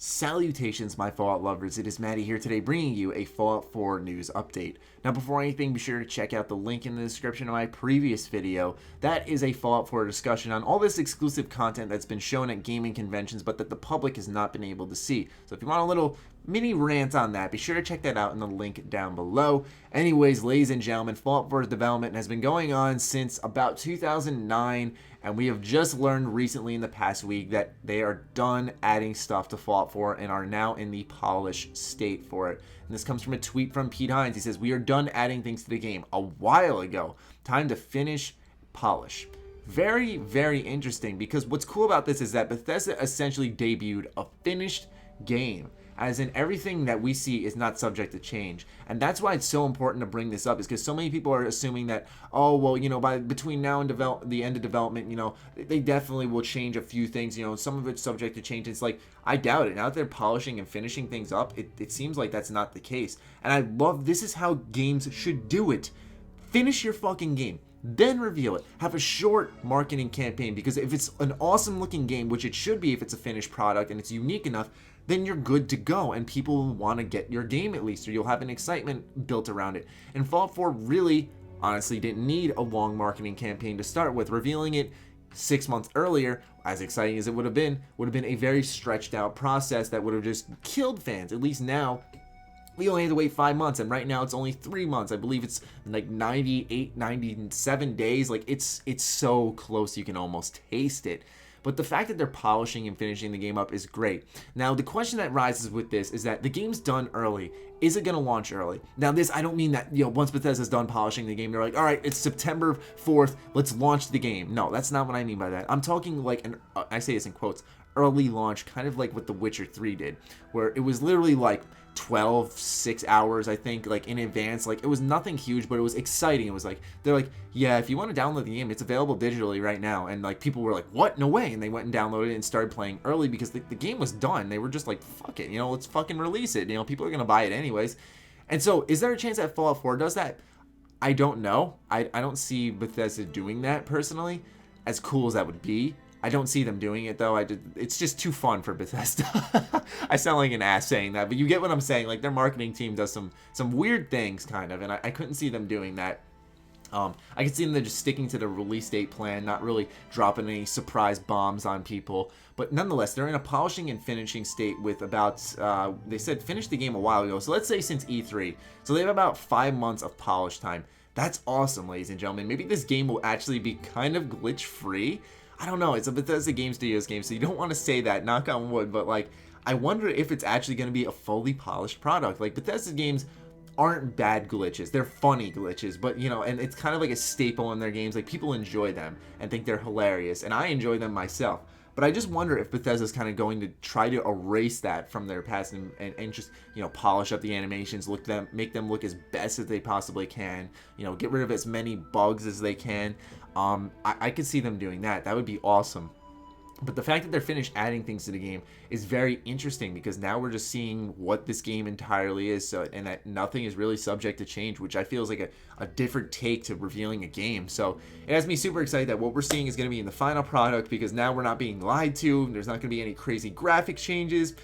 Salutations, my Fallout lovers. It is Matty here today bringing you a Fallout 4 news update. Now, before anything, be sure to check out the link in the description of my previous video. That is a Fallout 4 discussion on all this exclusive content that's been shown at gaming conventions, but that the public has not been able to see. So if you want a little mini rant on that, be sure to check that out in the link down below. Anyways, ladies and gentlemen, Fallout 4's development has been going on since about 2009, and we have just learned recently in the past week that they are done adding stuff to Fallout 4 and are now in the polished state for it. And this comes from a tweet from Pete Hines. He says, "We are done adding things to the game a while ago. Time to finish, polish." Very, very interesting, because what's cool about this is that Bethesda essentially debuted a finished game, as in everything that we see is not subject to change. And that's why it's so important to bring this up, is because so many people are assuming that, oh, well, between now and the end of development, they definitely will change a few things, some of it's subject to change. It's like, I doubt it. Now that they're polishing and finishing things up, it seems like that's not the case. And I love, this is how games should do it. Finish your fucking game, then reveal it. Have a short marketing campaign, because if it's an awesome looking game, which it should be if it's a finished product and it's unique enough, then you're good to go, and people will want to get your game at least, or you'll have an excitement built around it. And Fallout 4 really, honestly, didn't need a long marketing campaign to start with. Revealing it 6 months earlier, as exciting as it would have been a very stretched out process that would have just killed fans. At least now, we only had to wait 5 months, and right now it's only 3 months. I believe it's like 98, 97 days. Like, it's so close you can almost taste it. But the fact that they're polishing and finishing the game up is great. Now, the question that rises with this is that the game's done early. Is it going to launch early? Now, this, I don't mean that, once Bethesda's done polishing the game, they're like, all right, it's September 4th, let's launch the game. No, that's not what I mean by that. I'm talking like, I say this in quotes, early launch, kind of like what The Witcher 3 did, where it was literally like 6 hours, I think, like in advance. Like, it was nothing huge, but it was exciting. It was like, they're like, yeah, if you want to download the game, it's available digitally right now. And like, people were like, what? No way. And they went and downloaded it and started playing early, because the game was done. They were just like, fuck it, let's fucking release it. People are going to buy it anyways. And so, is there a chance that Fallout 4 does that? I don't know. I don't see Bethesda doing that personally, as cool as that would be. I don't see them doing it, though. It's just too fun for Bethesda. I sound like an ass saying that, but you get what I'm saying. Like, their marketing team does some weird things, kind of, and I couldn't see them doing that. I could see them just sticking to the release date plan, not really dropping any surprise bombs on people. But nonetheless, they're in a polishing and finishing state with about, they said finish the game a while ago. So let's say since E3. So they have about 5 months of polish time. That's awesome, ladies and gentlemen. Maybe this game will actually be kind of glitch-free. I don't know. It's a Bethesda Game Studios game, so you don't want to say that, knock on wood. But, like, I wonder if it's actually going to be a fully polished product. Like, Bethesda games aren't bad glitches. They're funny glitches, but, and it's kind of like a staple in their games. Like, people enjoy them and think they're hilarious, and I enjoy them myself. But I just wonder if Bethesda's kind of going to try to erase that from their past and just, polish up the animations, make them look as best as they possibly can, get rid of as many bugs as they can. I could see them doing that. That would be awesome. But the fact that they're finished adding things to the game is very interesting, because now we're just seeing what this game entirely is, and that nothing is really subject to change, which I feel is like a different take to revealing a game. So it has me super excited that what we're seeing is going to be in the final product, because now we're not being lied to. There's not going to be any crazy graphic changes.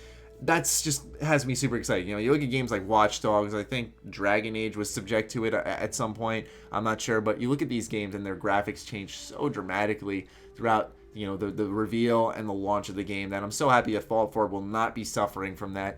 That's just has me super excited. You look at games like Watch Dogs. I think Dragon Age was subject to it at some point. I'm not sure, but you look at these games and their graphics change so dramatically throughout the reveal and the launch of the game, that I'm so happy that Fallout 4 will not be suffering from that.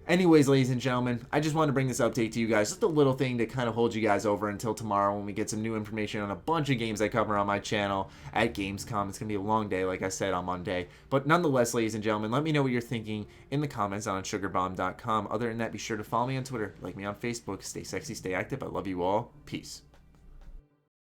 Anyways, ladies and gentlemen, I just wanted to bring this update to you guys. Just a little thing to kind of hold you guys over until tomorrow, when we get some new information on a bunch of games I cover on my channel at Gamescom. It's going to be a long day, like I said, on Monday. But nonetheless, ladies and gentlemen, let me know what you're thinking in the comments on sugarbomb.com. Other than that, be sure to follow me on Twitter, like me on Facebook. Stay sexy, stay active. I love you all. Peace.